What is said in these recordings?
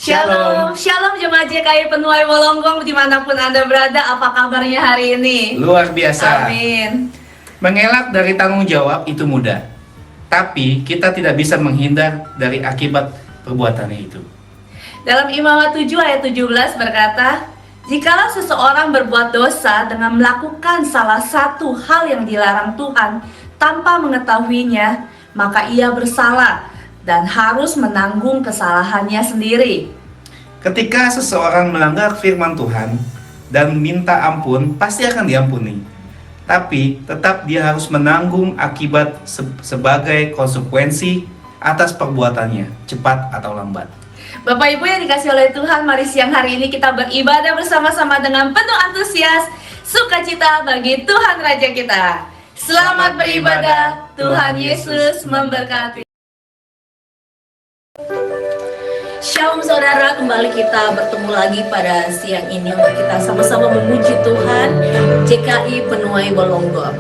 Shalom, shalom jemaat JKI Penuai Wolonggong dimanapun Anda berada, apa kabarnya hari ini? Luar biasa. Amin. Mengelak dari tanggung jawab itu mudah, tapi kita tidak bisa menghindar dari akibat perbuatannya itu. Dalam Imamat 7 ayat 17 berkata, jikalau seseorang berbuat dosa dengan melakukan salah satu hal yang dilarang Tuhan tanpa mengetahuinya, maka ia bersalah dan harus menanggung kesalahannya sendiri. Ketika seseorang melanggar firman Tuhan dan minta ampun, pasti akan diampuni. Tapi tetap dia harus menanggung akibat sebagai konsekuensi atas perbuatannya, cepat atau lambat. Bapak Ibu yang dikasih oleh Tuhan, mari siang hari ini kita beribadah bersama-sama dengan penuh antusias, sukacita bagi Tuhan Raja kita. Selamat beribadah, Tuhan Yesus memberkati. Shalom saudara, kembali kita bertemu lagi pada siang ini untuk kita sama-sama memuji Tuhan JKI Penuai Wolonggong.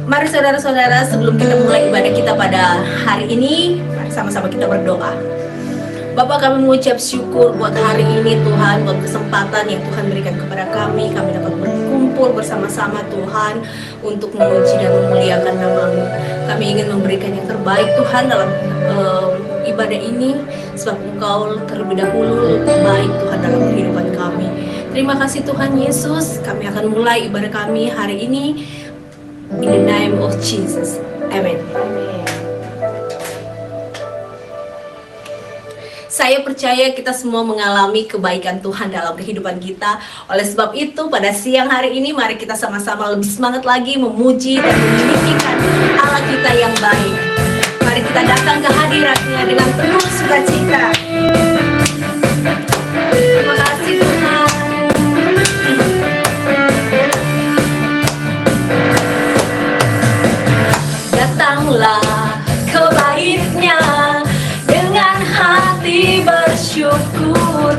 Mari saudara-saudara, sebelum kita mulai ibadah kita pada hari ini, mari sama-sama kita berdoa. Bapak, kami mengucap syukur buat hari ini Tuhan, buat kesempatan yang Tuhan berikan kepada kami dapat berkumpul bersama-sama Tuhan untuk memuji dan memuliakan nama-Mu. Kami ingin memberikan yang terbaik Tuhan dalam ibadah ini, sebab Engkau terlebih dahulu baik Tuhan dalam kehidupan kami. Terima kasih Tuhan Yesus, kami akan mulai ibadah kami hari ini in the name of Jesus. Amen. Saya percaya kita semua mengalami kebaikan Tuhan dalam kehidupan kita. Oleh sebab itu, pada siang hari ini mari kita sama-sama lebih semangat lagi memuji dan meninggikan Allah kita yang baik. Mari kita datang ke hadirat-Nya dengan penuh sukacita. Terima kasih Tuhan. Datanglah ke bait-Nya dengan hati bersyukur,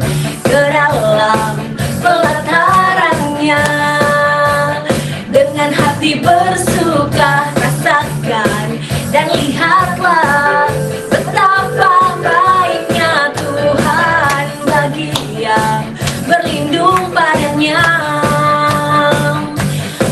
ke dalam pelataran-Nya dengan hati bersuka, rasakan dan lihatlah betapa baiknya Tuhan bagi yang berlindung padanya.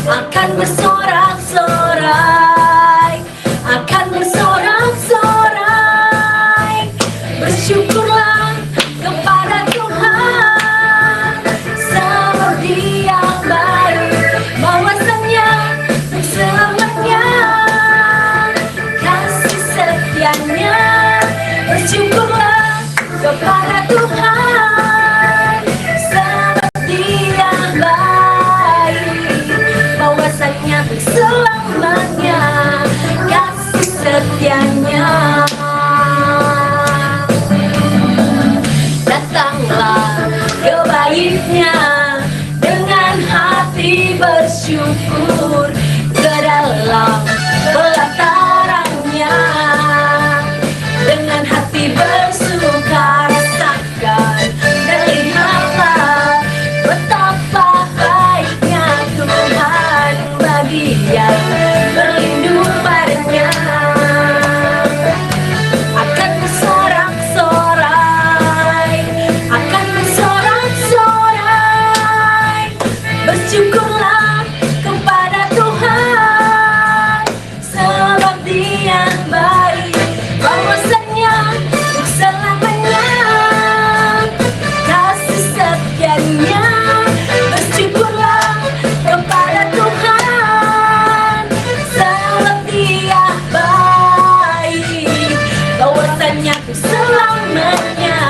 Akan bersorak-sorai, akan bersorak-sorai, bersyukurlah kepada Tuhan seperti yang baik, bahwasanya untuk selamanya kasih setianya. Bersyukurlah kepada Tuhan seperti yang baik, bahwasanya untuk selamanya kasih setianya. Datanglah ke bait-Nya dengan hati bersyukur, ke dalam pelataran-Nya dengan hati bersuka, rasakan dan lihatlah betapa baiknya Tuhan bagi yang berlindung padanya. Akan bersorak-sorai, akan bersorak-sorai, bersyukurlah kepada Tuhan sebab Dia baik, bahwasanya untuk selamanya kasih setianya. Bersyukurlah kepada Tuhan sebab Dia baik, bahwasanya untuk selamanya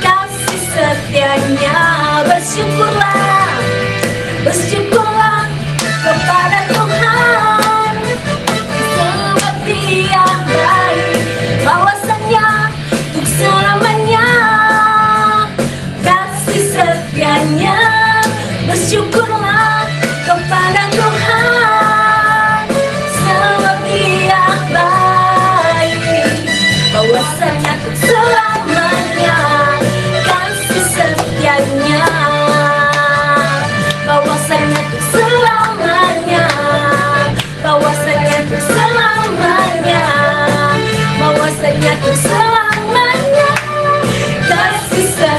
kasih setianya. Bersyukurlah, bersyukurlah kepada Tuhan sebab Dia baik, bahwasanya untuk selamanya kasih setianya. Bersyukurlah kepada Tuhan sebab Dia baik, bahwasanya untuk selamanya kasih setianya. Bahwasanya untuk selamanya, bahwasanya untuk selamanya, bahwasanya untuk selamanya kasih setianya.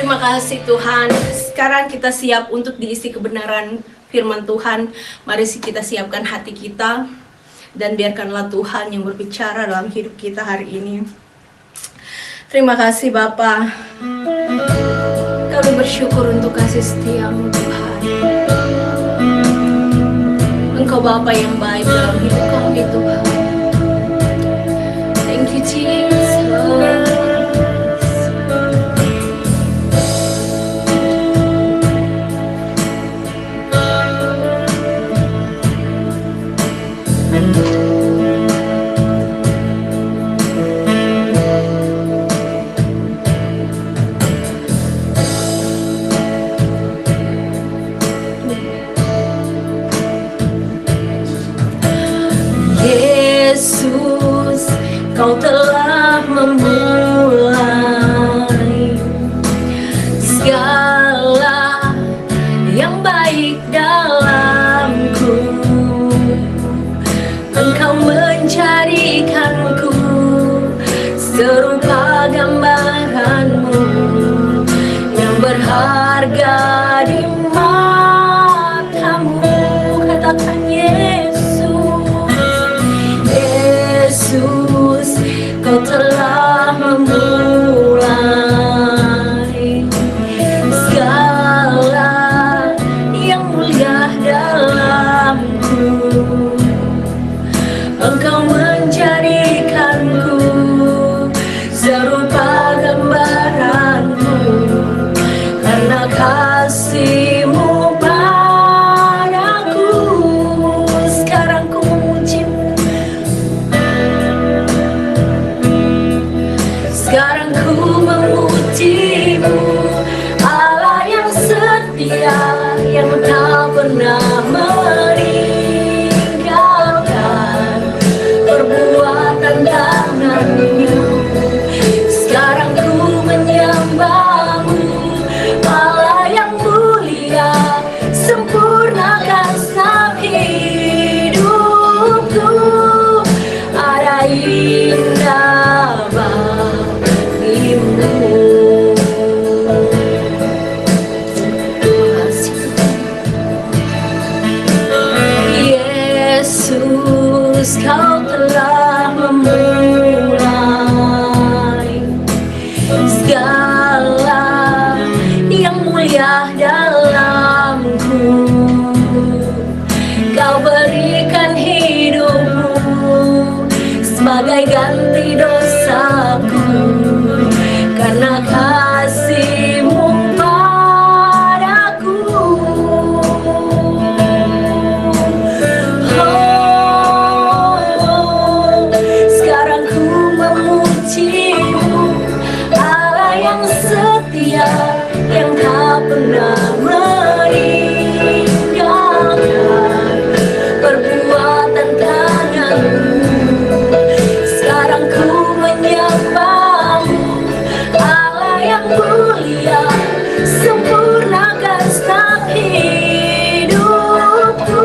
Terima kasih Tuhan. Sekarang kita siap untuk diisi kebenaran firman Tuhan. Mari kita siapkan hati kita dan biarkanlah Tuhan yang berbicara dalam hidup kita hari ini. Terima kasih Bapa. Kami bersyukur untuk kasih setia-Mu Tuhan. Engkau Bapa yang baik dalam hidup kami Tuhan. Thank you Jesus. Yesus, Kau telah memulai segala yang baik dalamku. Engkau menjadikanku serupa gambaran-Mu yang berharga di mata-Mu. Katakan Yesus, Kau telah memulai segala yang mulia dalamku. Engkau menjadikanku serupa gambaran-Mu karena kasih-Mu padaku. Sekarang ku memuji-Mu, sekarang ku memuji-Mu, Allah yang setia, yang tak pernah meninggalkan perbuatan tangan-Mu. Sekarang ku menyembah-Mu, Allah yang mulia, sempurnakan setiap hidupku. Ada indah bagimu. Yesus, Kau telah memulai segala yang mulia dalamku. Kau berikan hidup-Mu sebagai ganti dosaku karena kasih-Mu padaku. Sekarang ku memuji-Mu, Allah yang setia, yang tak pernah meninggalkan perbuatan tangan-Mu. Sekarang ku menyembah-Mu, Allah yang mulia, sempurnakan setiap hidupku.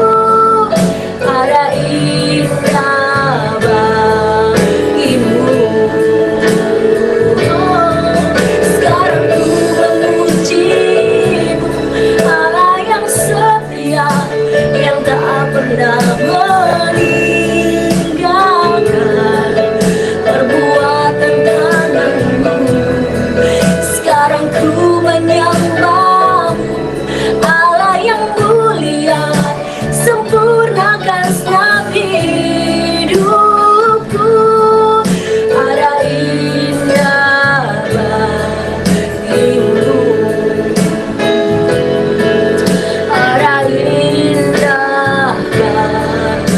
Ada indah bagimu. Sekarang ku memuji-Mu, Allah yang setia, yang tak pernah meninggalkan perbuatan tangan-Mu. Sekarang ku menyembah-Mu, Allah yang mulia, sempurnakan setiap hidupku. Ada indah bagimu. Ada indah bagimu.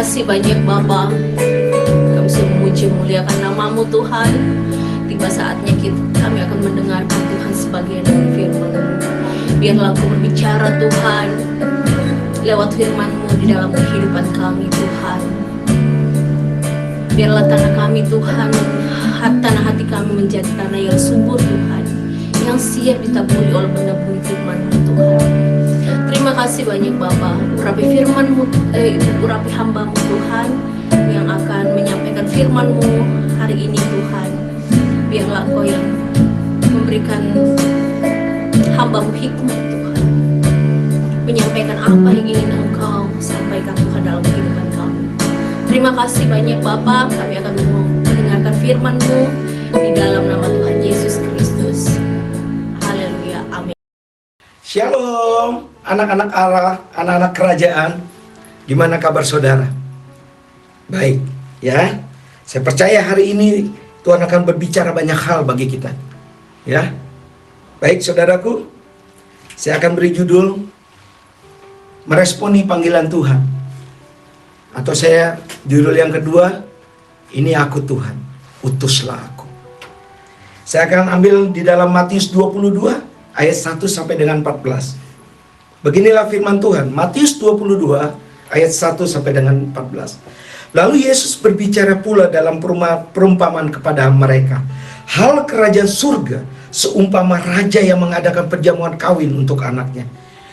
kasih banyak Bapa. Kami memuji muliakan nama-Mu Tuhan. Tiba saatnya kami akan mendengarkan Tuhan sebagian dari firman-Mu. Biarlah Engkau berbicara Tuhan lewat firman-Mu di dalam kehidupan kami Tuhan. Biarlah tanah kami Tuhan, tanah hati kami menjadi tanah yang subur Tuhan, yang siap ditaburi oleh benih firman-Mu Tuhan. Terima kasih banyak Bapa. Urapi firman-Mu, urapi hamba-Mu Tuhan yang akan menyampaikan firman-Mu hari ini Tuhan. Biarlah Engkau yang memberikan hamba-Mu hikmat Tuhan, menyampaikan apa yang ingin Engkau sampaikan Tuhan dalam kehidupan kami. Terima kasih banyak Bapa. Kami akan mendengarkan firman-Mu di dalam nama Tuhan Yesus Kristus. Haleluya, amin. Shalom, anak-anak Allah, anak-anak kerajaan. Gimana kabar saudara? Baik, ya. Saya percaya hari ini Tuhan akan berbicara banyak hal bagi kita. Ya. Baik saudaraku, saya akan beri judul meresponi panggilan Tuhan. Atau saya judul yang kedua, ini aku Tuhan, utuslah aku. Saya akan ambil di dalam Matius 22 ayat 1 sampai dengan 14. Beginilah firman Tuhan, Matius 22 ayat 1 sampai dengan 14. Lalu Yesus berbicara pula dalam perumpamaan kepada mereka. Hal kerajaan surga seumpama raja yang mengadakan perjamuan kawin untuk anaknya.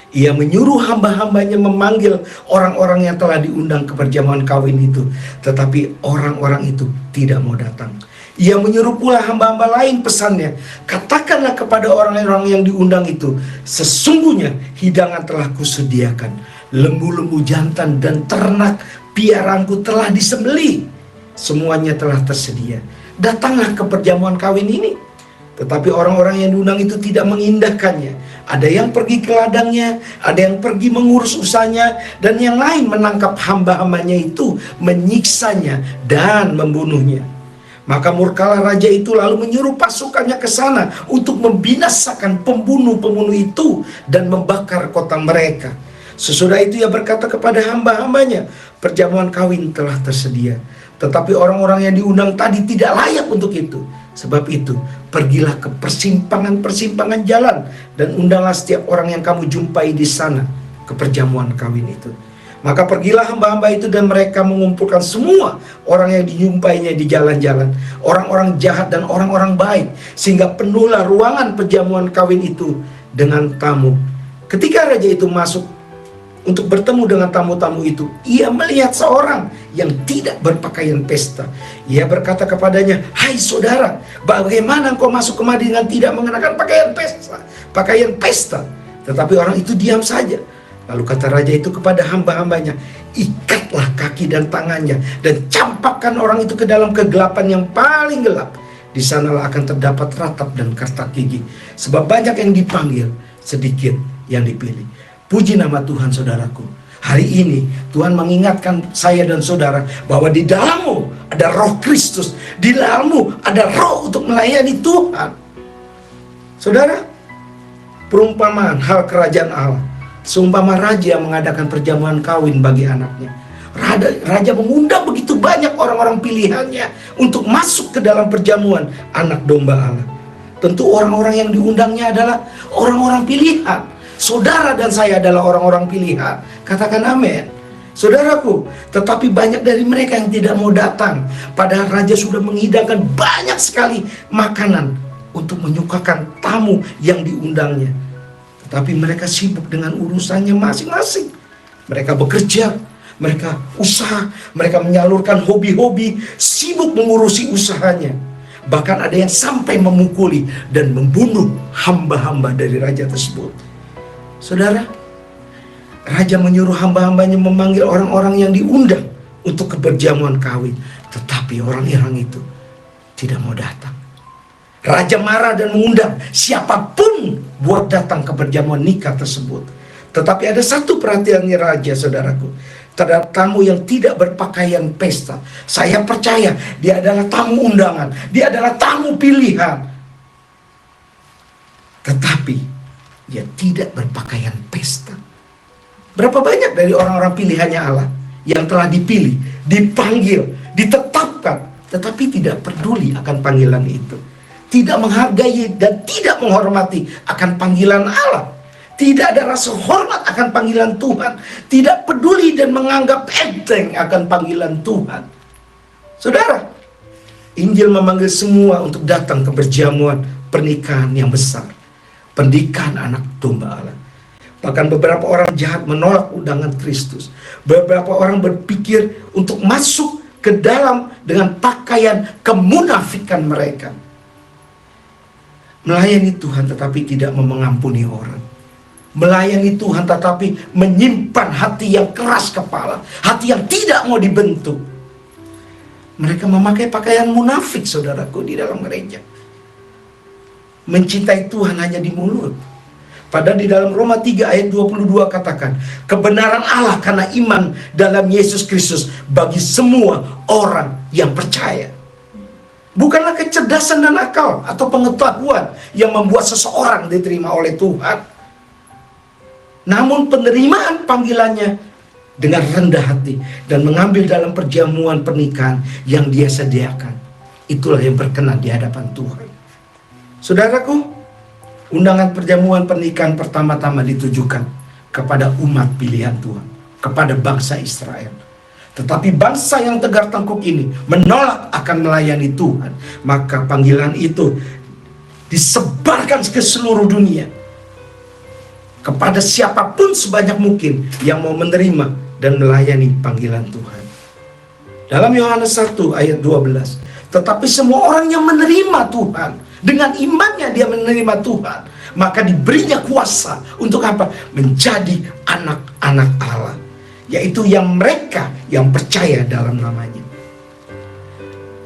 Ia menyuruh hamba-hambanya memanggil orang-orang yang telah diundang ke perjamuan kawin itu. Tetapi orang-orang itu tidak mau datang. Ia menyuruh pula hamba-hamba lain pesannya. Katakanlah kepada orang-orang yang diundang itu, sesungguhnya hidangan telah kusediakan. Lembu-lembu jantan dan ternak piaraanku telah disembelih. Semuanya telah tersedia. Datanglah ke perjamuan kawin ini. Tetapi orang-orang yang diundang itu tidak mengindahkannya. Ada yang pergi ke ladangnya, ada yang pergi mengurus usahanya, dan yang lain menangkap hamba-hambanya itu, menyiksanya dan membunuhnya. Maka murkalah raja itu lalu menyuruh pasukannya ke sana untuk membinasakan pembunuh-pembunuh itu dan membakar kota mereka. Sesudah itu ia berkata kepada hamba-hambanya, perjamuan kawin telah tersedia, tetapi orang-orang yang diundang tadi tidak layak untuk itu. Sebab itu, pergilah ke persimpangan-persimpangan jalan dan undanglah setiap orang yang kamu jumpai di sana ke perjamuan kawin itu. Maka pergilah hamba-hamba itu dan mereka mengumpulkan semua orang yang dijumpainya di jalan-jalan, orang-orang jahat dan orang-orang baik, sehingga penuhlah ruangan perjamuan kawin itu dengan tamu. Ketika raja itu masuk untuk bertemu dengan tamu-tamu itu, ia melihat seorang yang tidak berpakaian pesta. Ia berkata kepadanya, hai saudara, bagaimana engkau masuk kemari dengan tidak mengenakan pakaian pesta? Tetapi orang itu diam saja. Lalu kata raja itu kepada hamba-hambanya, ikatlah kaki dan tangannya dan campakkan orang itu ke dalam kegelapan yang paling gelap. Di sanalah akan terdapat ratap dan katak gigi, sebab banyak yang dipanggil, sedikit yang dipilih. Puji nama Tuhan saudaraku. Hari ini Tuhan mengingatkan saya dan saudara bahwa di dalammu ada roh Kristus. Di dalammu ada roh untuk melayani Tuhan. Saudara, perumpamaan hal kerajaan Allah. Seumpama raja mengadakan perjamuan kawin bagi anaknya. Raja mengundang begitu banyak orang-orang pilihannya untuk masuk ke dalam perjamuan anak domba Allah. Tentu orang-orang yang diundangnya adalah orang-orang pilihan. Saudara dan saya adalah orang-orang pilihan. Katakan amin. Saudaraku, tetapi banyak dari mereka yang tidak mau datang. Padahal raja sudah menghidangkan banyak sekali makanan untuk menyukakan tamu yang diundangnya. Tetapi mereka sibuk dengan urusannya masing-masing. Mereka bekerja, mereka usaha, mereka menyalurkan hobi-hobi, sibuk mengurusi usahanya. Bahkan ada yang sampai memukuli dan membunuh hamba-hamba dari raja tersebut. Saudara, raja menyuruh hamba-hambanya memanggil orang-orang yang diundang untuk keperjamuan kawin. Tetapi orang-orang itu tidak mau datang. Raja marah dan mengundang siapapun buat datang ke perjamuan nikah tersebut. Tetapi ada satu perhatiannya raja, saudaraku, terhadap tamu yang tidak berpakaian pesta. Saya percaya dia adalah tamu undangan, dia adalah tamu pilihan. Tetapi dia tidak berpakaian pesta. Berapa banyak dari orang-orang pilihannya Allah yang telah dipilih, dipanggil, ditetapkan, tetapi tidak peduli akan panggilan itu. Tidak menghargai dan tidak menghormati akan panggilan Allah. Tidak ada rasa hormat akan panggilan Tuhan. Tidak peduli dan menganggap enteng akan panggilan Tuhan. Saudara, Injil memanggil semua untuk datang ke perjamuan pernikahan yang besar. Pernikahan anak domba Allah. Bahkan beberapa orang jahat menolak undangan Kristus. Beberapa orang berpikir untuk masuk ke dalam dengan pakaian kemunafikan mereka. Melayani Tuhan tetapi tidak mau mengampuni orang. Melayani Tuhan tetapi menyimpan hati yang keras kepala. Hati yang tidak mau dibentuk. Mereka memakai pakaian munafik, saudaraku, di dalam gereja. Mencintai Tuhan hanya di mulut. Padahal di dalam Roma 3 ayat 22 katakan, kebenaran Allah karena iman dalam Yesus Kristus bagi semua orang yang percaya. Bukanlah kecerdasan dan akal atau pengetahuan yang membuat seseorang diterima oleh Tuhan. Namun penerimaan panggilannya dengan rendah hati dan mengambil dalam perjamuan pernikahan yang Dia sediakan. Itulah yang berkenan di hadapan Tuhan. Saudaraku, undangan perjamuan pernikahan pertama-tama ditujukan kepada umat pilihan Tuhan, kepada bangsa Israel. Tetapi bangsa yang tegar tengkuk ini menolak akan melayani Tuhan. Maka panggilan itu disebarkan ke seluruh dunia, kepada siapapun sebanyak mungkin yang mau menerima dan melayani panggilan Tuhan. Dalam Yohanes 1 ayat 12, tetapi semua orang yang menerima Tuhan, dengan imannya dia menerima Tuhan, maka diberinya kuasa untuk apa? Menjadi anak-anak Allah, yaitu yang mereka yang percaya dalam namanya.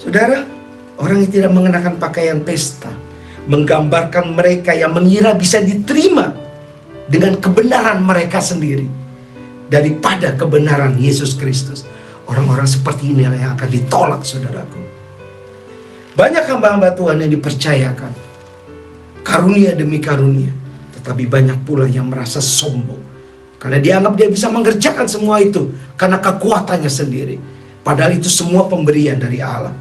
Saudara, orang yang tidak mengenakan pakaian pesta menggambarkan mereka yang mengira bisa diterima dengan kebenaran mereka sendiri daripada kebenaran Yesus Kristus. Orang-orang seperti inilah yang akan ditolak, saudaraku. Banyak hamba-hamba Tuhan yang dipercayakan karunia demi karunia, tetapi banyak pula yang merasa sombong karena dianggap dia bisa mengerjakan semua itu karena kekuatannya sendiri. Padahal itu semua pemberian dari Allah.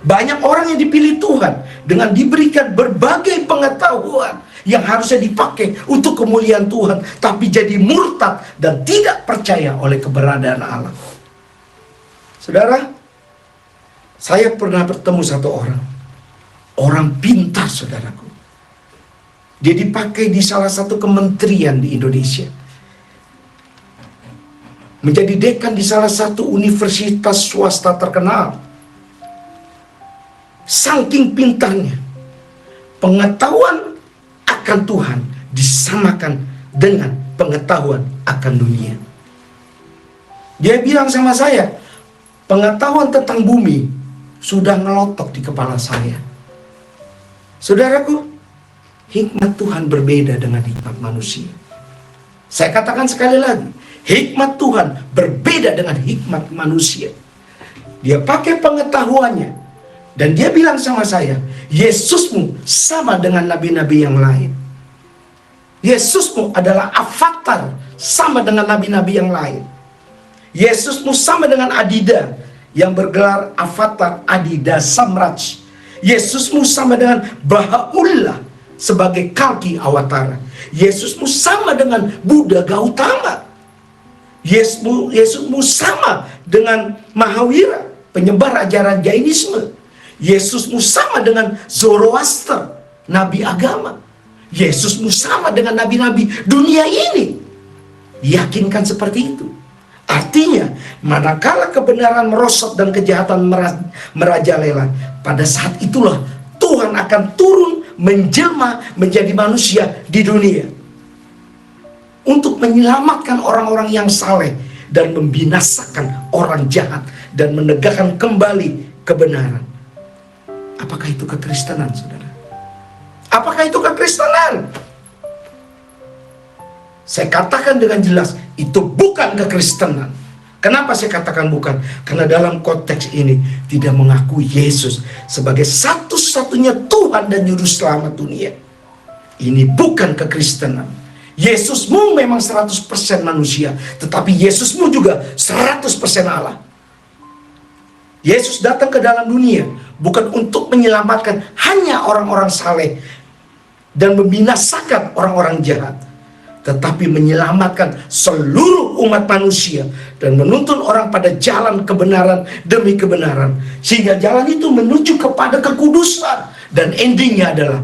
Banyak orang yang dipilih Tuhan dengan diberikan berbagai pengetahuan yang harusnya dipakai untuk kemuliaan Tuhan, tapi jadi murtad dan tidak percaya oleh keberadaan Allah. Saudara, saya pernah bertemu satu orang pintar, saudaraku. Dia dipakai di salah satu kementerian di Indonesia, menjadi dekan di salah satu universitas swasta terkenal. Saking pintarnya, pengetahuan akan Tuhan disamakan dengan pengetahuan akan dunia. Dia bilang sama saya, pengetahuan tentang bumi sudah ngelotok di kepala saya. Saudaraku, hikmat Tuhan berbeda dengan hikmat manusia. Saya katakan sekali lagi, hikmat Tuhan berbeda dengan hikmat manusia. Dia pakai pengetahuannya, dan dia bilang sama saya, Yesusmu sama dengan nabi-nabi yang lain. Yesusmu adalah avatar sama dengan nabi-nabi yang lain. Yesusmu sama dengan Adida yang bergelar avatar Adida Samraj. Yesusmu sama dengan Baha'u'llah sebagai Kalki Awatara. Yesusmu sama dengan Buddha Gautama. Yesusmu sama dengan Mahawira, penyebar ajaran Jainisme. Yesusmu sama dengan Zoroaster, nabi agama. Yesusmu sama dengan nabi-nabi dunia ini. Yakinkan seperti itu. Artinya, manakala kebenaran merosot dan kejahatan merajalela, pada saat itulah Tuhan akan turun menjelma menjadi manusia di dunia untuk menyelamatkan orang-orang yang saleh dan membinasakan orang jahat dan menegakkan kembali kebenaran. Apakah itu kekristenan, saudara? Apakah itu kekristenan? Saya katakan dengan jelas, itu bukan kekristenan. Kenapa saya katakan bukan? Karena dalam konteks ini tidak mengakui Yesus sebagai satu-satunya Tuhan dan Juru Selamat dunia. Ini bukan kekristenan. Yesusmu memang 100% manusia, tetapi Yesusmu juga 100% Allah. Yesus datang ke dalam dunia bukan untuk menyelamatkan hanya orang-orang saleh dan membinasakan orang-orang jahat, tetapi menyelamatkan seluruh umat manusia dan menuntun orang pada jalan kebenaran demi kebenaran, sehingga jalan itu menuju kepada kekudusan dan endingnya adalah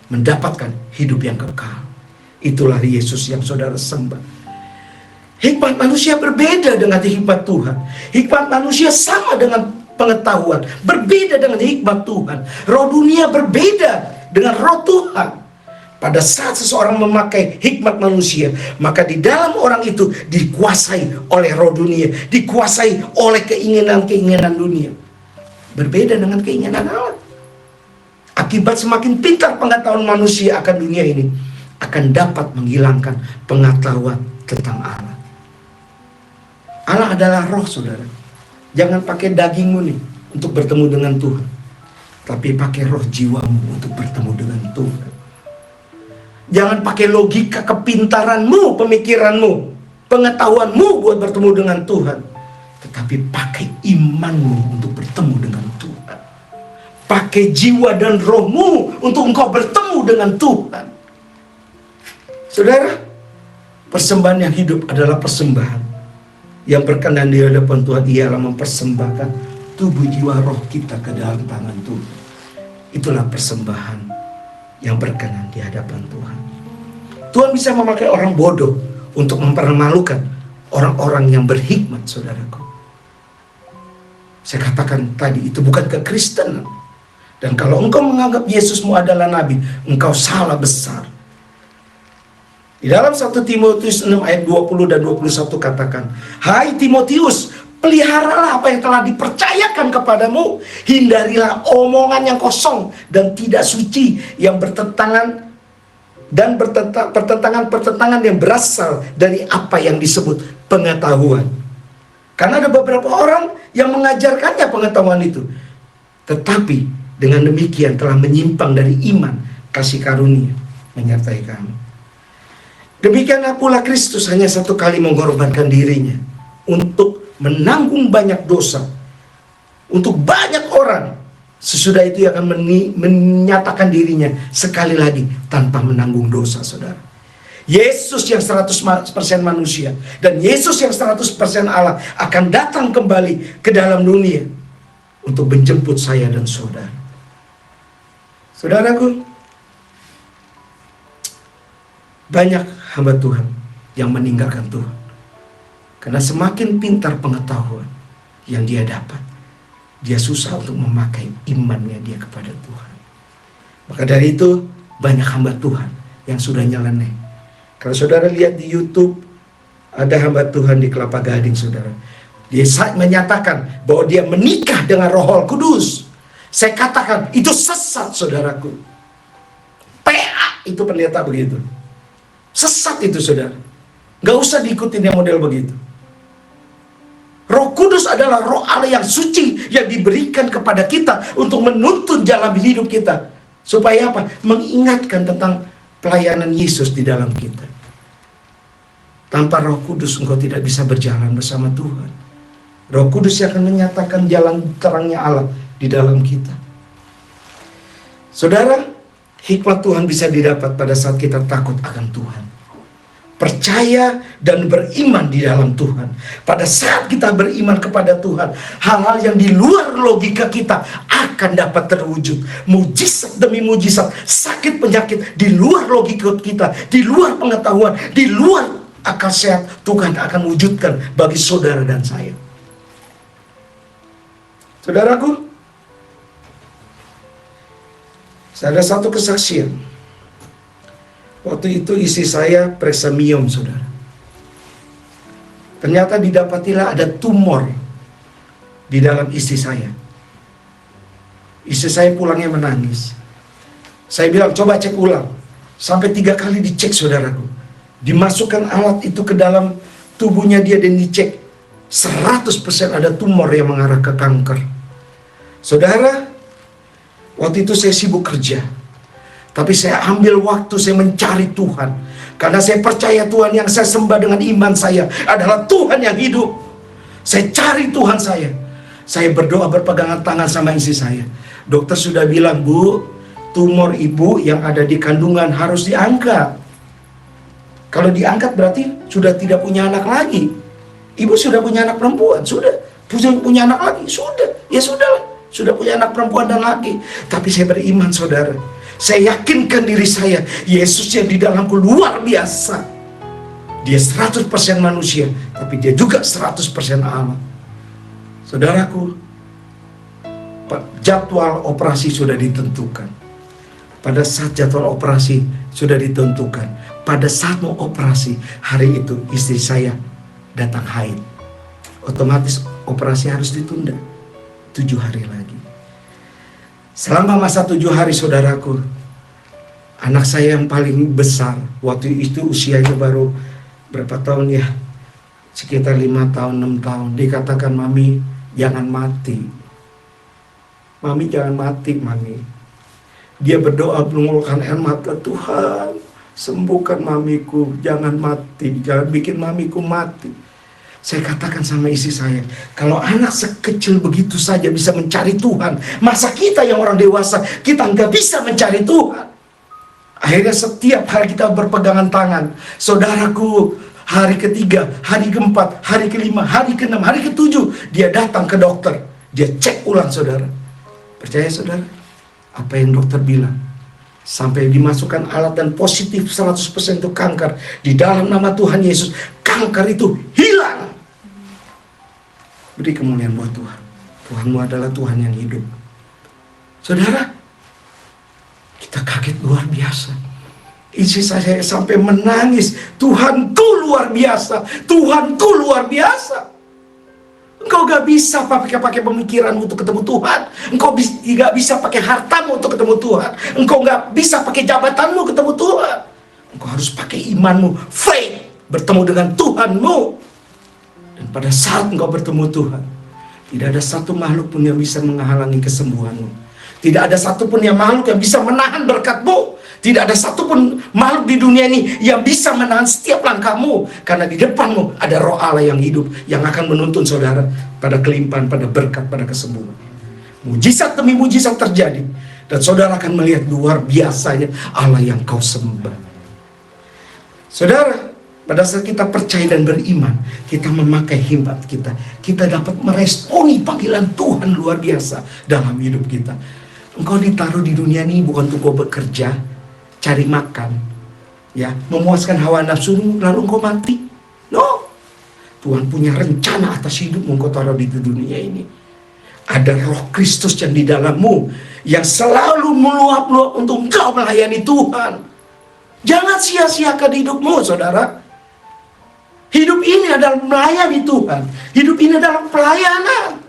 mendapatkan hidup yang kekal. Itulah Yesus yang saudara sembah. Hikmat manusia berbeda dengan hikmat Tuhan. Hikmat manusia sama dengan pengetahuan, berbeda dengan hikmat Tuhan. Roh dunia berbeda dengan roh Tuhan. Pada saat seseorang memakai hikmat manusia, maka di dalam orang itu dikuasai oleh roh dunia, dikuasai oleh keinginan-keinginan dunia. Berbeda dengan keinginan Allah. Akibat semakin pintar pengetahuan manusia akan dunia ini, akan dapat menghilangkan pengetahuan tentang Allah. Allah adalah roh, saudara. Jangan pakai dagingmu nih untuk bertemu dengan Tuhan, tapi pakai roh jiwamu untuk bertemu dengan Tuhan. Jangan pakai logika kepintaranmu, pemikiranmu, pengetahuanmu buat bertemu dengan Tuhan, tetapi pakai imanmu untuk bertemu dengan Tuhan. Pakai jiwa dan rohmu untuk engkau bertemu dengan Tuhan. Saudara, persembahan yang hidup adalah persembahan yang berkenan di hadapan Tuhan, ialah mempersembahkan tubuh jiwa roh kita ke dalam tangan Tuhan. Itulah persembahan yang berkenan di hadapan Tuhan. Tuhan bisa memakai orang bodoh untuk mempermalukan orang-orang yang berhikmat, saudaraku. Saya katakan tadi, itu bukan kekristenan. Dan kalau engkau menganggap Yesusmu adalah nabi, engkau salah besar. Di dalam 1 Timotius 6 ayat 20 dan 21 katakan, "Hai Timotius, peliharalah apa yang telah dipercayakan kepadamu. Hindarilah omongan yang kosong dan tidak suci yang bertentangan dan pertentangan yang berasal dari apa yang disebut pengetahuan." Karena ada beberapa orang yang mengajarkannya pengetahuan itu, tetapi dengan demikian telah menyimpang dari iman, kasih karunia menyertai kamu. Demikianlah pula Kristus hanya satu kali mengorbankan dirinya untuk menanggung banyak dosa untuk banyak orang. Sesudah itu ia akan menyatakan dirinya sekali lagi tanpa menanggung dosa, saudara. Yesus yang 100% manusia dan Yesus yang 100% Allah akan datang kembali ke dalam dunia untuk menjemput saya dan saudara. Saudaraku, banyak hamba Tuhan yang meninggalkan Tuhan karena semakin pintar pengetahuan yang dia dapat, dia susah untuk memakai imannya dia kepada Tuhan. Maka dari itu banyak hamba Tuhan yang sudah nyeleneh. Kalau saudara lihat di YouTube, ada hamba Tuhan di Kelapa Gading, saudara. Dia menyatakan bahwa dia menikah dengan Roh Kudus. Saya katakan itu sesat, saudaraku. PA itu pendeta begitu. Sesat itu, saudara. Gak usah diikutin yang model begitu. Roh Kudus adalah roh Allah yang suci, yang diberikan kepada kita untuk menuntun jalan hidup kita. Supaya apa? Mengingatkan tentang pelayanan Yesus di dalam kita. Tanpa Roh Kudus engkau tidak bisa berjalan bersama Tuhan. Roh Kudus yang akan menyatakan jalan terangnya Allah di dalam kita. Saudara, hikmat Tuhan bisa didapat pada saat kita takut akan Tuhan, percaya dan beriman di dalam Tuhan. Pada saat kita beriman kepada Tuhan, hal-hal yang di luar logika kita akan dapat terwujud. Mujizat demi mujizat, sakit penyakit di luar logika kita, di luar pengetahuan, di luar akal sehat, Tuhan akan wujudkan bagi saudara dan saya. Saudaraku, saya ada satu kesaksian. Waktu itu istri saya periksa miom, saudara. Ternyata didapatilah ada tumor di dalam istri saya. Istri saya pulangnya menangis. Saya bilang, coba cek ulang. Sampai 3 kali dicek, saudaraku. Dimasukkan alat itu ke dalam tubuhnya dia dan dicek. 100% ada tumor yang mengarah ke kanker. Saudara, waktu itu saya sibuk kerja. Tapi saya ambil waktu, saya mencari Tuhan. Karena saya percaya Tuhan yang saya sembah dengan iman saya adalah Tuhan yang hidup. Saya cari Tuhan saya. Saya berdoa berpegangan tangan sama istri saya. Dokter sudah bilang, Bu, tumor ibu yang ada di kandungan harus diangkat. Kalau diangkat berarti sudah tidak punya anak lagi. Ibu sudah punya anak perempuan, sudah. Punya anak lagi, sudah. Ya sudahlah, sudah punya anak perempuan dan laki. Tapi saya beriman, saudara. Saya yakinkan diri saya, Yesus yang di dalamku luar biasa. Dia 100% manusia, tapi dia juga 100% Allah. Saudaraku, jadwal operasi sudah ditentukan. Pada saat jadwal operasi sudah ditentukan, pada saat mau operasi, hari itu istri saya datang haid. Otomatis operasi harus ditunda 7 hari lagi. Selama masa 7 hari, saudaraku, anak saya yang paling besar, waktu itu usianya baru berapa tahun ya? Sekitar 5 tahun, 6 tahun. Dikatakan, Mami, jangan mati. Mami, jangan mati, Mami. Dia berdoa mengeluarkan air mata, Tuhan, sembuhkan mamiku, jangan mati, jangan bikin mamiku mati. Saya katakan sama istri saya, kalau anak sekecil begitu saja bisa mencari Tuhan, masa kita yang orang dewasa, kita nggak bisa mencari Tuhan? Akhirnya setiap hari kita berpegangan tangan. Saudaraku, hari ketiga, hari keempat, hari kelima, hari keenam, hari ketujuh, dia datang ke dokter. Dia cek ulang, saudara. Percaya, saudara? Apa yang dokter bilang? Sampai dimasukkan alat dan positif 100% itu kanker. Di dalam nama Tuhan Yesus, kanker itu hilang. Beri kemuliaan buat Tuhan. Tuhanmu adalah Tuhan yang hidup. Saudara, kita kaget luar biasa. Istri saya sampai menangis. Tuhanku luar biasa. Tuhanku luar biasa. Engkau gak bisa pakai pemikiran untuk ketemu Tuhan. Engkau gak bisa pakai hartamu untuk ketemu Tuhan. Engkau gak bisa pakai jabatanmu ketemu Tuhan. Engkau harus pakai imanmu, faith, bertemu dengan Tuhanmu. Dan pada saat engkau bertemu Tuhan, tidak ada satu makhluk pun yang bisa menghalangi kesembuhanmu. Tidak ada satu pun yang makhluk yang bisa menahan berkatmu. Tidak ada satu pun makhluk di dunia ini yang bisa menahan setiap langkahmu. Karena di depanmu ada Roh Allah yang hidup, yang akan menuntun saudara pada kelimpahan, pada berkat, pada kesembuhan. Mujizat demi mujizat terjadi. Dan saudara akan melihat luar biasanya Allah yang kau sembah. Saudara, pada saat kita percaya dan beriman, kita memakai hikmat kita. Kita dapat meresponi panggilan Tuhan luar biasa dalam hidup kita. Engkau ditaruh di dunia ini bukan untuk kau bekerja, cari makan, ya, memuaskan hawa nafsumu, lalu engkau mati. No, Tuhan punya rencana atas hidupmu. Engkau taruh di dunia ini. Ada Roh Kristus yang di dalammu, yang selalu meluap-luap untuk engkau melayani Tuhan. Jangan sia-siakan hidupmu, saudara. Hidup ini adalah melayani Tuhan. Hidup ini adalah pelayanan.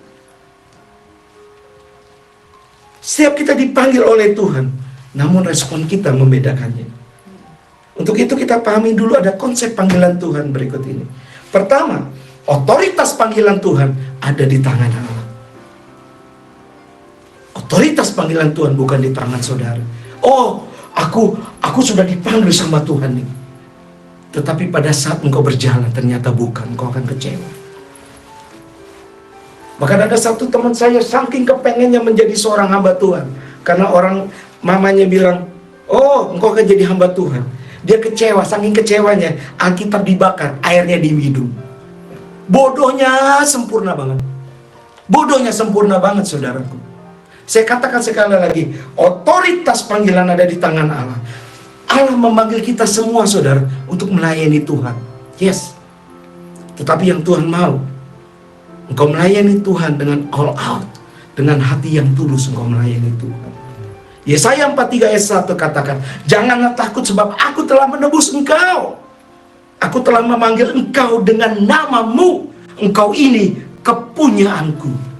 Setiap kita dipanggil oleh Tuhan, namun respon kita membedakannya. Untuk itu kita pahami dulu ada konsep panggilan Tuhan berikut ini. Pertama, otoritas panggilan Tuhan ada di tangan Allah. Otoritas panggilan Tuhan bukan di tangan saudara. Oh, aku sudah dipanggil sama Tuhan nih. Tetapi pada saat engkau berjalan ternyata bukan, engkau akan kecewa. Bahkan ada satu teman saya saking kepengennya menjadi seorang hamba Tuhan. Karena orang mamanya bilang, oh engkau akan jadi hamba Tuhan. Dia kecewa, saking kecewanya Alkitab dibakar, airnya diminum. Bodohnya sempurna banget. Bodohnya sempurna banget, saudaraku. Saya katakan sekali lagi, otoritas panggilan ada di tangan Allah. Allah memanggil kita semua, saudara, untuk melayani Tuhan. Yes. Tetapi yang Tuhan mau, engkau melayani Tuhan dengan all out, dengan hati yang tulus engkau melayani Tuhan. Yesaya 43 ayat 1 katakan, janganlah takut sebab aku telah menebus engkau. Aku telah memanggil engkau dengan namamu. Engkau ini kepunyaanku.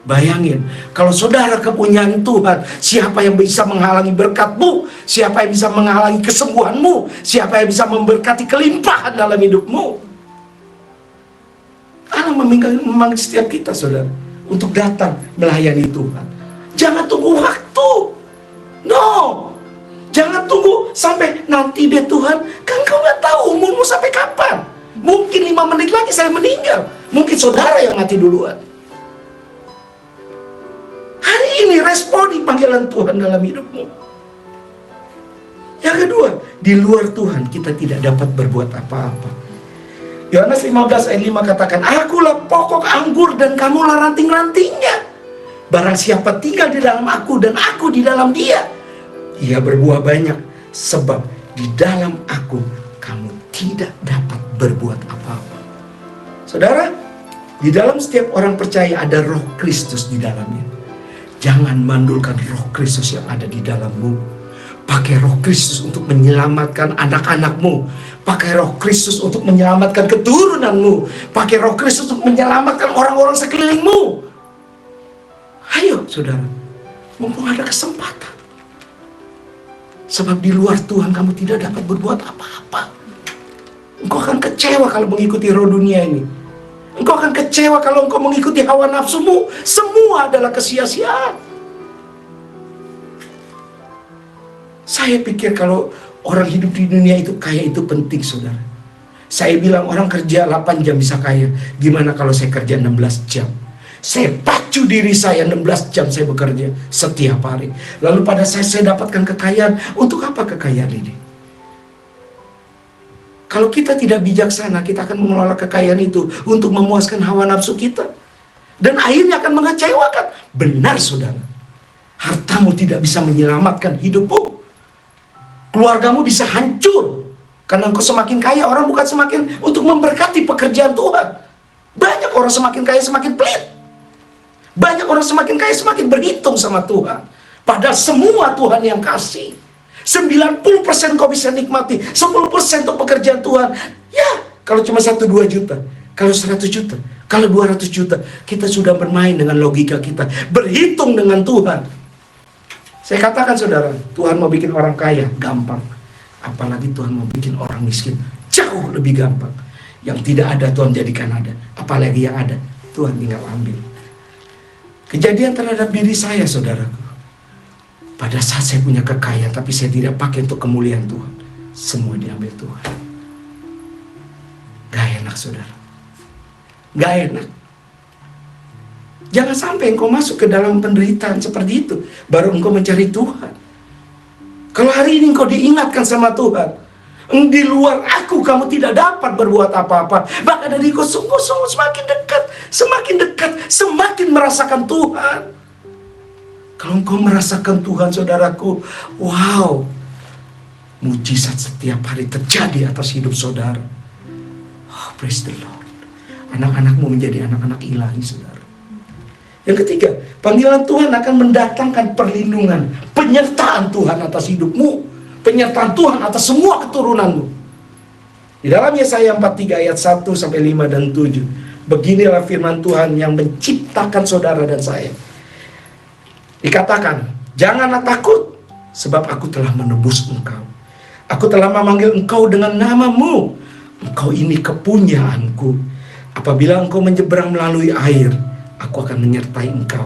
Bayangin, kalau saudara kepunyaan Tuhan, siapa yang bisa menghalangi berkatmu? Siapa yang bisa menghalangi kesembuhanmu? Siapa yang bisa memberkati kelimpahan dalam hidupmu? Allah memanggil setiap kita, saudara, untuk datang melayani Tuhan. Jangan tunggu waktu. No, jangan tunggu sampai nanti deh Tuhan, kan kau nggak tahu umurmu sampai kapan. Mungkin 5 menit lagi saya meninggal. Mungkin saudara yang mati duluan. Hari ini responi panggilan Tuhan dalam hidupmu. Yang kedua, di luar Tuhan kita tidak dapat berbuat apa-apa. Yohanes 15 ayat 5 katakan, akulah pokok anggur dan kamulah ranting-rantingnya. Barang siapa tinggal di dalam aku dan aku di dalam dia, ia berbuah banyak, sebab di dalam aku kamu tidak dapat berbuat apa-apa. Saudara, di dalam setiap orang percaya ada roh Kristus di dalamnya. Jangan mandulkan roh Kristus yang ada di dalammu. Pakai roh Kristus untuk menyelamatkan anak-anakmu. Pakai roh Kristus untuk menyelamatkan keturunanmu. Pakai roh Kristus untuk menyelamatkan orang-orang sekelilingmu. Ayo saudara, mumpung ada kesempatan. Sebab di luar Tuhan kamu tidak dapat berbuat apa-apa. Engkau akan kecewa kalau mengikuti roh dunia ini. Engkau akan kecewa kalau engkau mengikuti hawa nafsumu. Semua adalah kesia-siaan. Saya pikir kalau orang hidup di dunia itu kaya itu penting saudara. Saya bilang orang kerja 8 jam bisa kaya. Gimana kalau saya kerja 16 jam? Saya pacu diri saya 16 jam saya bekerja setiap hari. Lalu pada saya dapatkan kekayaan. Untuk apa kekayaan ini? Kalau kita tidak bijaksana, kita akan mengelola kekayaan itu untuk memuaskan hawa nafsu kita. Dan akhirnya akan mengecewakan. Benar saudara. Hartamu tidak bisa menyelamatkan hidupmu. Keluargamu bisa hancur. Karena engkau semakin kaya, orang bukan semakin untuk memberkati pekerjaan Tuhan. Banyak orang semakin kaya semakin pelit. Banyak orang semakin kaya semakin berhitung sama Tuhan. Padahal semua Tuhan yang kasih. 90% kau bisa nikmati. 10% untuk pekerjaan Tuhan. Ya, kalau cuma 1-2 juta. Kalau 100 juta. Kalau 200 juta. Kita sudah bermain dengan logika kita. Berhitung dengan Tuhan. Saya katakan saudara, Tuhan mau bikin orang kaya, gampang. Apalagi Tuhan mau bikin orang miskin, jauh lebih gampang. Yang tidak ada Tuhan jadikan ada. Apalagi yang ada, Tuhan tinggal ambil. Kejadian terhadap diri saya saudaraku. Pada saat saya punya kekayaan, tapi saya tidak pakai untuk kemuliaan Tuhan. Semua diambil Tuhan. Gak enak saudara. Gak enak. Jangan sampai engkau masuk ke dalam penderitaan seperti itu. Baru engkau mencari Tuhan. Kalau hari ini engkau diingatkan sama Tuhan. Di luar aku kamu tidak dapat berbuat apa-apa. Maka dari engkau sungguh-sungguh semakin dekat. Semakin dekat. Semakin merasakan Tuhan. Kalau engkau merasakan Tuhan saudaraku. Wow. Mujizat setiap hari terjadi atas hidup saudara. Oh, praise the Lord. Anak-anakmu menjadi anak-anak ilahi saudara. Yang ketiga, panggilan Tuhan akan mendatangkan perlindungan, penyertaan Tuhan atas hidupmu, penyertaan Tuhan atas semua keturunanmu. Di dalam Yesaya 43 ayat 1 sampai 5 dan 7, beginilah firman Tuhan yang menciptakan saudara dan saya. Dikatakan, janganlah takut, sebab aku telah menebus engkau. Aku telah memanggil engkau dengan namamu. Engkau ini kepunyaanku. Apabila engkau menyeberang melalui air, aku akan menyertai engkau.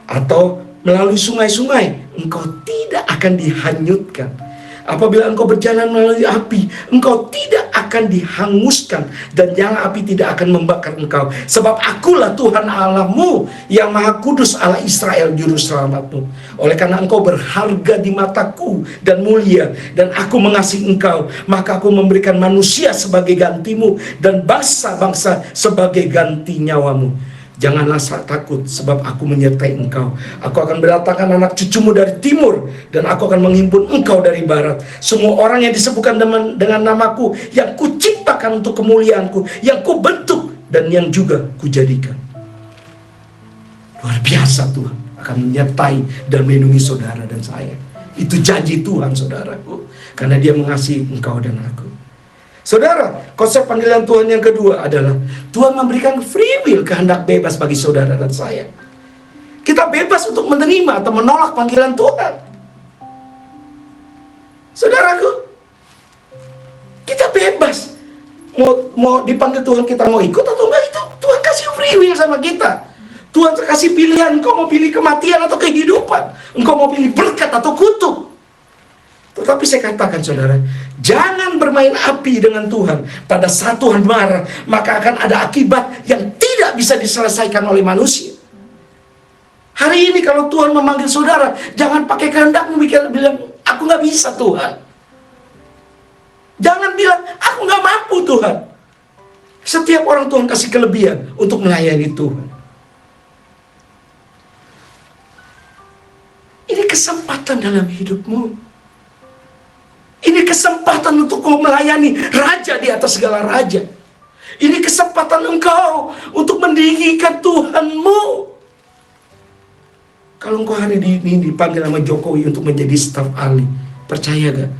Atau melalui sungai-sungai, engkau tidak akan dihanyutkan. Apabila engkau berjalan melalui api, engkau tidak akan dihanguskan. Dan nyala api tidak akan membakar engkau. Sebab akulah Tuhan Allahmu, yang Maha Kudus, Allah Israel, juru selamatmu. Oleh karena engkau berharga di mataku dan mulia, dan aku mengasihi engkau, maka aku memberikan manusia sebagai gantimu, dan bangsa-bangsa sebagai ganti nyawamu. Janganlah takut, sebab aku menyertai engkau. Aku akan berdatangkan anak cucumu dari timur, dan aku akan menghimpun engkau dari barat. Semua orang yang disebutkan dengan namaku, yang kuciptakan untuk kemuliaanku, yang kubentuk, dan yang juga kujadikan. Luar biasa Tuhan akan menyertai dan melindungi saudara dan saya. Itu janji Tuhan saudaraku, karena dia mengasihi engkau dan aku. Saudara, konsep panggilan Tuhan yang kedua adalah Tuhan memberikan free will, kehendak bebas bagi saudara dan saya. Kita bebas untuk menerima atau menolak panggilan Tuhan. Saudaraku, kita bebas. Mau dipanggil Tuhan, kita mau ikut atau enggak, itu Tuhan kasih free will sama kita. Tuhan kasih pilihan, engkau mau pilih kematian atau kehidupan, engkau mau pilih berkat atau kutuk. Tetapi saya katakan saudara, jangan bermain api dengan Tuhan. Pada saat Tuhan marah, maka akan ada akibat yang tidak bisa diselesaikan oleh manusia. Hari ini kalau Tuhan memanggil saudara, jangan pakai kehendakmu bilang, aku nggak bisa Tuhan. Jangan bilang, aku nggak mampu Tuhan. Setiap orang Tuhan kasih kelebihan untuk melayani Tuhan. Ini kesempatan dalam hidupmu. Ini kesempatan untuk kau melayani Raja di atas segala raja. Ini kesempatan engkau untuk meninggikan Tuhanmu. Kalau engkau hari ini dipanggil sama Jokowi untuk menjadi staf ahli, percaya gak?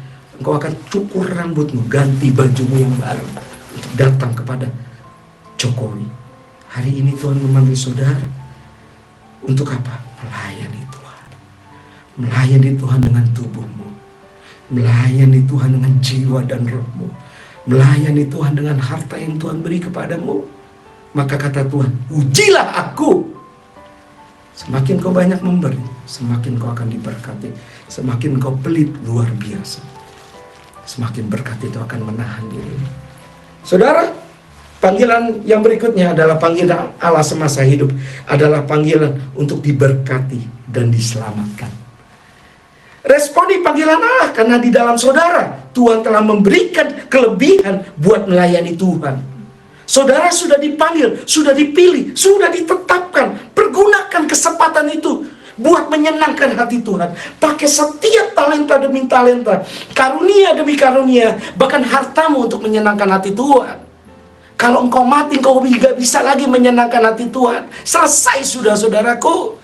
Engkau akan cukur rambutmu, ganti bajumu yang baru untuk datang kepada Jokowi. Hari ini Tuhan memanggil saudara. Untuk apa? Melayani Tuhan. Melayani Tuhan dengan tubuhmu. Melayani Tuhan dengan jiwa dan rohmu. Melayani Tuhan dengan harta yang Tuhan beri kepadamu. Maka kata Tuhan, ujilah aku. Semakin kau banyak memberi, semakin kau akan diberkati. Semakin kau pelit, luar biasa. Semakin berkat itu akan menahan dirimu. Saudara, panggilan yang berikutnya adalah panggilan Allah semasa hidup. Adalah panggilan untuk diberkati dan diselamatkan. Responi panggilan Allah karena di dalam saudara Tuhan telah memberikan kelebihan buat melayani Tuhan. Saudara sudah dipanggil, sudah dipilih, sudah ditetapkan. Pergunakan kesempatan itu buat menyenangkan hati Tuhan. Pakai setiap talenta demi talenta, karunia demi karunia, bahkan hartamu untuk menyenangkan hati Tuhan. Kalau engkau mati, engkau tidak bisa lagi menyenangkan hati Tuhan. Selesai sudah saudaraku.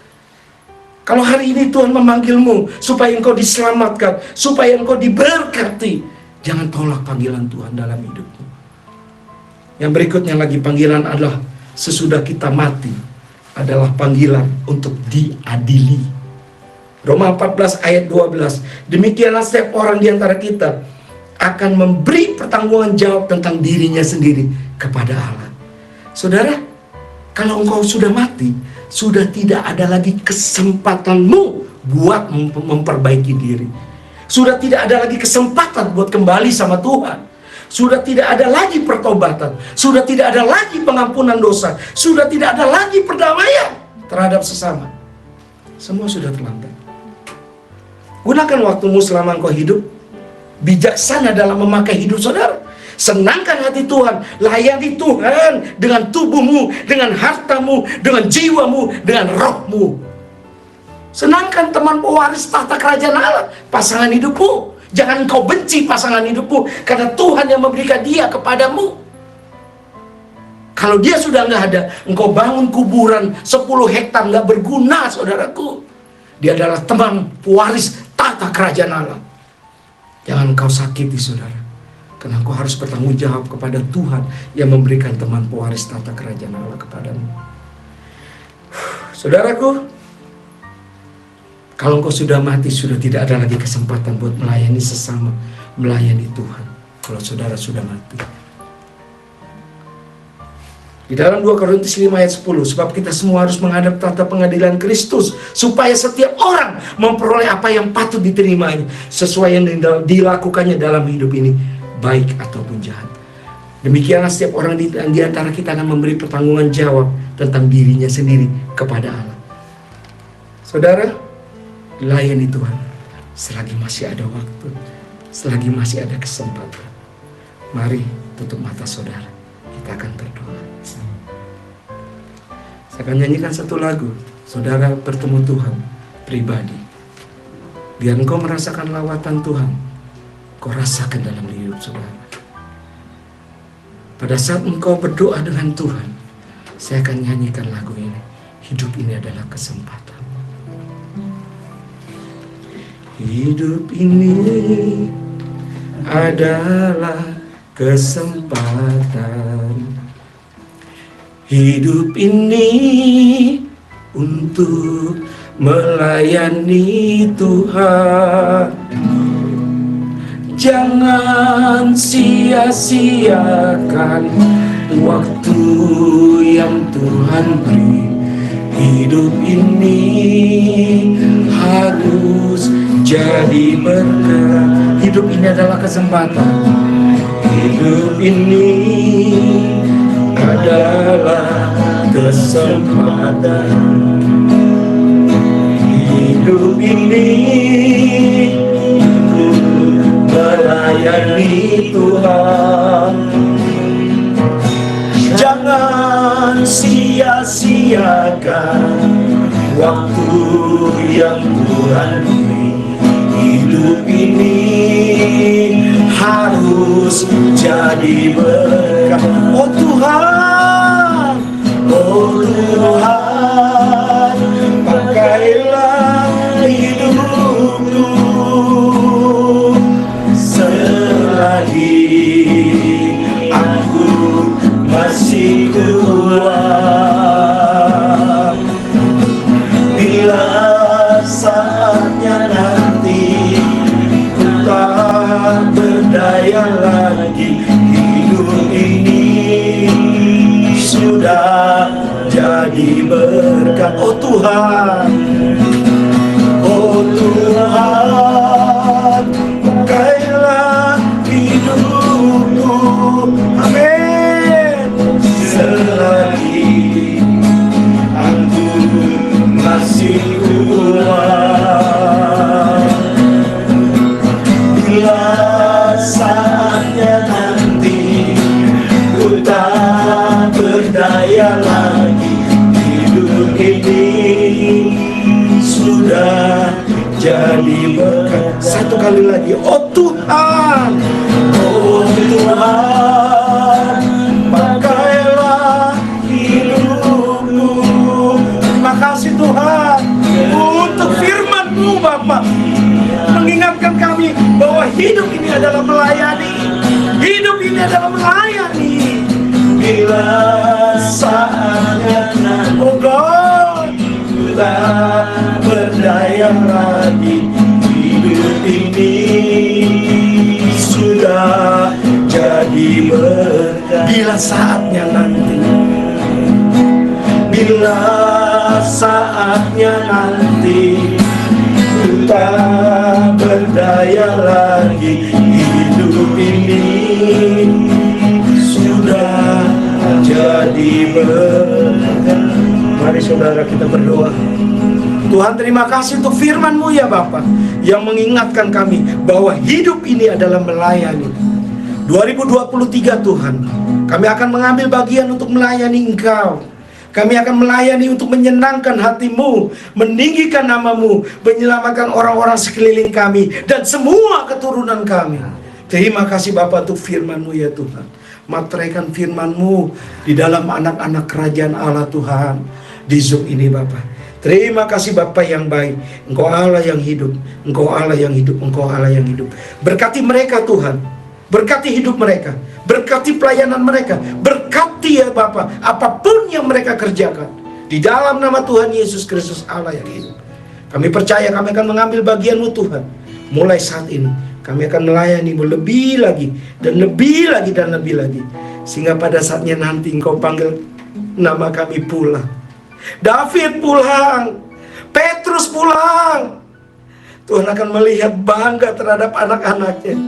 Kalau hari ini Tuhan memanggilmu supaya engkau diselamatkan, supaya engkau diberkati, jangan tolak panggilan Tuhan dalam hidupmu. Yang berikutnya lagi panggilan adalah sesudah kita mati, adalah panggilan untuk diadili. Roma 14 ayat 12. Demikianlah setiap orang di antara kita akan memberi pertanggungan jawab tentang dirinya sendiri kepada Allah. Saudara, kalau engkau sudah mati, sudah tidak ada lagi kesempatanmu buat memperbaiki diri. Sudah tidak ada lagi kesempatan buat kembali sama Tuhan. Sudah tidak ada lagi pertobatan. Sudah tidak ada lagi pengampunan dosa. Sudah tidak ada lagi perdamaian terhadap sesama. Semua sudah terlambat. Gunakan waktumu selama engkau hidup. Bijaksana dalam memakai hidup saudara. Senangkan hati Tuhan, layani Tuhan dengan tubuhmu, dengan hartamu, dengan jiwamu, dengan rohmu. Senangkan teman pewaris tahta kerajaan Allah, pasangan hidupmu. Jangan kau benci pasangan hidupmu, karena Tuhan yang memberikan dia kepadamu. Kalau dia sudah nggak ada, engkau bangun kuburan 10 hektar nggak berguna, saudaraku. Dia adalah teman pewaris tahta kerajaan Allah. Jangan kau sakiti saudara. Karena engkau harus bertanggung jawab kepada Tuhan yang memberikan teman pewaris tata kerajaan Allah kepadamu. Saudaraku, kalau engkau sudah mati, sudah tidak ada lagi kesempatan buat melayani sesama, melayani Tuhan. Kalau saudara sudah mati. Di dalam 2 Korintus 5 ayat 10, sebab kita semua harus menghadap tahta pengadilan Kristus, supaya setiap orang memperoleh apa yang patut diterimanya, sesuai yang dilakukannya dalam hidup ini, baik ataupun jahat. Demikianlah setiap orang di antara kita akan memberi pertanggungan jawab tentang dirinya sendiri kepada Allah. Saudara, layani Tuhan selagi masih ada waktu, selagi masih ada kesempatan. Mari tutup mata saudara, kita akan berdoa. Saya akan nyanyikan satu lagu, saudara bertemu Tuhan pribadi. Biar engkau merasakan lawatan Tuhan, kau rasakan dalam hidup saudara. Pada saat engkau berdoa dengan Tuhan, saya akan nyanyikan lagu ini. Hidup ini adalah kesempatan. Hidup ini adalah kesempatan. Hidup ini untuk melayani Tuhan. Jangan sia-siakan waktu yang Tuhan beri. Hidup ini harus jadi berkat. hidup ini adalah kesempatan. Hidup ini adalah kesempatan. Hidup ini untuk melayani Tuhan. Jangan sia-siakan waktu yang Tuhan beri. Hidup ini harus jadi berkat. Oh Tuhan, oh Tuhan, pakailah hidupku selagi aku masih kuat. Bila saatnya nanti ku tak berdaya lagi, hidup ini sudah jadi berkat. Oh Tuhan, oh Tuhan, pakailah hidupku, amin, selagi aku masih kuat. Bila saatnya nanti ku tak berdaya lagi, hidup ini sudah jadi berkat. Satu kali lagi, oh Tuhan, oh Tuhan, pakailah hidupku. Terima kasih Tuhan untuk firman-Mu Bapa, mengingatkan kami bahwa hidup ini adalah melayani. Hidup ini adalah melayani. Bila saatnya nanti, oh God, tak berdaya lagi, hidup ini sudah jadi berkat. Bila saatnya nanti, bila saatnya nanti ku tak berdaya lagi, hidup ini sudah jadi berkat. Mari saudara kita berdoa. Tuhan, terima kasih untuk firman-Mu ya Bapa, yang mengingatkan kami bahwa hidup ini adalah melayani. 2023 Tuhan, kami akan mengambil bagian untuk melayani Engkau. Kami akan melayani untuk menyenangkan hati-Mu, meninggikan nama-Mu, menyelamatkan orang-orang sekeliling kami dan semua keturunan kami. Terima kasih Bapa untuk firman-Mu ya Tuhan. Materaikan firman-Mu di dalam anak-anak kerajaan Allah Tuhan di Zoom ini Bapa. Terima kasih Bapa yang baik. Engkau Allah yang hidup, Engkau Allah yang hidup, Engkau Allah yang hidup. Berkati mereka Tuhan, berkati hidup mereka, berkati pelayanan mereka, berkati ya Bapa apapun yang mereka kerjakan. Di dalam nama Tuhan Yesus Kristus Allah yang hidup, kami percaya kami akan mengambil bagian-Mu Tuhan. Mulai saat ini kami akan melayani-Mu lebih lagi dan lebih lagi dan lebih lagi, sehingga pada saatnya nanti Engkau panggil nama kami pulang. David pulang, Petrus pulang. Tuhan akan melihat bangga terhadap anak-anaknya.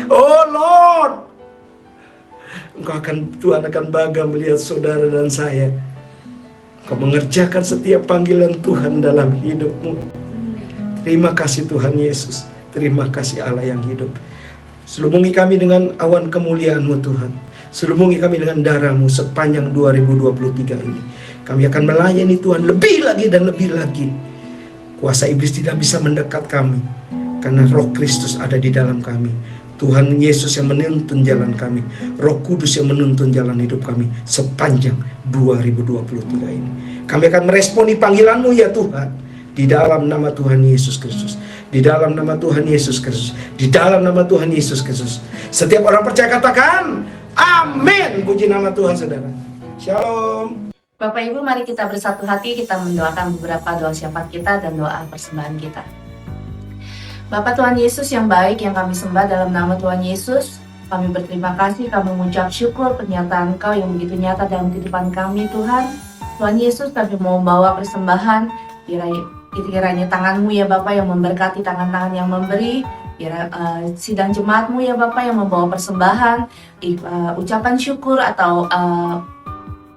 Oh Lord, Tuhan akan bangga melihat saudara dan saya. Kau mengerjakan setiap panggilan Tuhan dalam hidupmu. Terima kasih Tuhan Yesus. Terima kasih Allah yang hidup. Selubungi kami dengan awan kemuliaan-Mu Tuhan. Selubungi kami dengan darah-Mu sepanjang 2023 ini. Kami akan melayani Tuhan lebih lagi dan lebih lagi. Kuasa iblis tidak bisa mendekat kami, karena Roh Kristus ada di dalam kami. Tuhan Yesus yang menuntun jalan kami, Roh Kudus yang menuntun jalan hidup kami sepanjang 2023 ini. Kami akan meresponi panggilan-Mu ya Tuhan, di dalam nama Tuhan Yesus Kristus. Di dalam nama Tuhan Yesus Kristus. Di dalam nama Tuhan Yesus Kristus. Setiap orang percaya katakan amin. Puji nama Tuhan saudara. Shalom. Bapak Ibu, mari kita bersatu hati, kita mendoakan beberapa doa syafaat kita dan doa persembahan kita. Bapak Tuhan Yesus yang baik, yang kami sembah dalam nama Tuhan Yesus, kami berterima kasih, kami mengucap syukur pernyataan Engkau yang begitu nyata dalam kehidupan kami Tuhan. Tuhan Yesus, kami mau membawa persembahan, kiranya tangan-Mu ya Bapak yang memberkati tangan-tangan yang memberi, Biar sidang jemaatmu ya Bapak yang membawa persembahan, ucapan syukur atau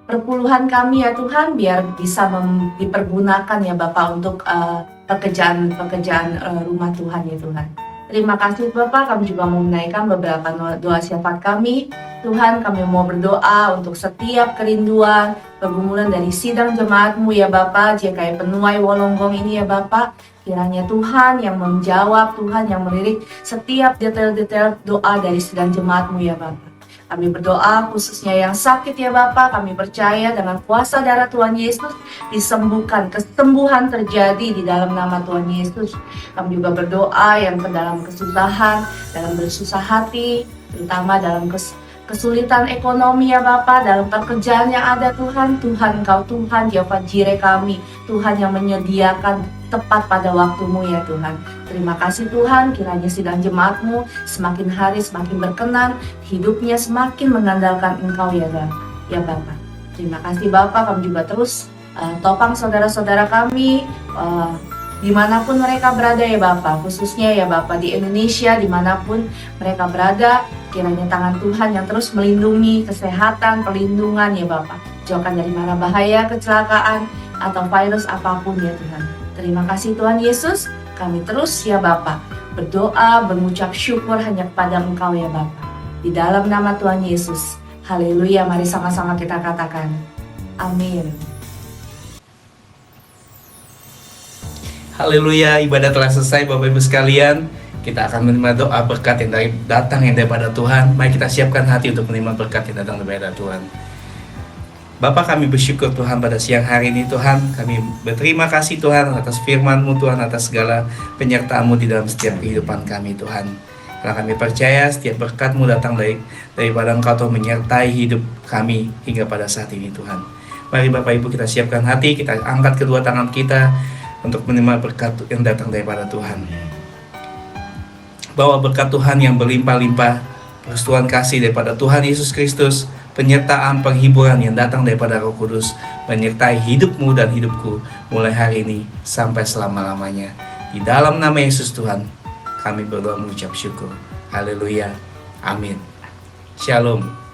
perpuluhan kami ya Tuhan, biar bisa dipergunakan ya Bapak untuk pekerjaan rumah Tuhan ya Tuhan. Terima kasih Bapak, kami juga mau menaikkan beberapa doa syafaat kami. Tuhan, kami mau berdoa untuk setiap kerinduan, pergumulan dari sidang jemaatmu ya Bapak, JKI Penuai Wolonggong ini ya Bapak. Kiranya Tuhan yang menjawab, Tuhan yang melirik setiap detail-detail doa dari sidang jemaatmu ya Bapak. Kami berdoa khususnya yang sakit ya Bapak, kami percaya dengan kuasa darah Tuhan Yesus disembuhkan, kesembuhan terjadi di dalam nama Tuhan Yesus. Kami juga berdoa yang dalam kesusahan, dalam bersusah hati, terutama dalam kesulitan ekonomi ya Bapak, dalam pekerjaan yang ada Tuhan, Engkau Tuhan, Jehovah Jireh kami, Tuhan yang menyediakan tepat pada waktumu ya Tuhan. Terima kasih Tuhan, kiranya sidang jemaatmu semakin hari semakin berkenan, hidupnya semakin mengandalkan Engkau ya Bapak. Terima kasih Bapak, kami juga terus topang saudara-saudara kami, dimanapun mereka berada ya Bapak, khususnya ya Bapak di Indonesia, dimanapun mereka berada, kiranya tangan Tuhan yang terus melindungi kesehatan, perlindungan ya Bapak. Jauhkan dari mara bahaya, kecelakaan, atau virus apapun ya Tuhan. Terima kasih Tuhan Yesus, kami terus ya Bapak berdoa, mengucap syukur hanya kepada Engkau ya Bapak. Di dalam nama Tuhan Yesus, haleluya, mari sama-sama kita katakan, amin. Haleluya, ibadah telah selesai Bapak Ibu sekalian. Kita akan menerima doa berkat yang datang daripada Tuhan. Mari kita siapkan hati untuk menerima berkat yang datang daripada Tuhan. Bapak, kami bersyukur Tuhan pada siang hari ini Tuhan. Kami berterima kasih Tuhan atas firman-Mu Tuhan, atas segala penyertaan-Mu di dalam setiap kehidupan kami Tuhan. Karena kami percaya setiap berkat-Mu datang daripada Engkau Tuhan, menyertai hidup kami hingga pada saat ini Tuhan. Mari Bapak Ibu kita siapkan hati, kita angkat kedua tangan kita untuk menerima berkat yang datang daripada Tuhan. Bawa berkat Tuhan yang berlimpah-limpah, persetujuan kasih daripada Tuhan Yesus Kristus, penyertaan penghiburan yang datang daripada Roh Kudus menyertai hidupmu dan hidupku mulai hari ini sampai selama-lamanya. Di dalam nama Yesus Tuhan, kami berdoa mengucap syukur. Haleluya. Amin. Shalom.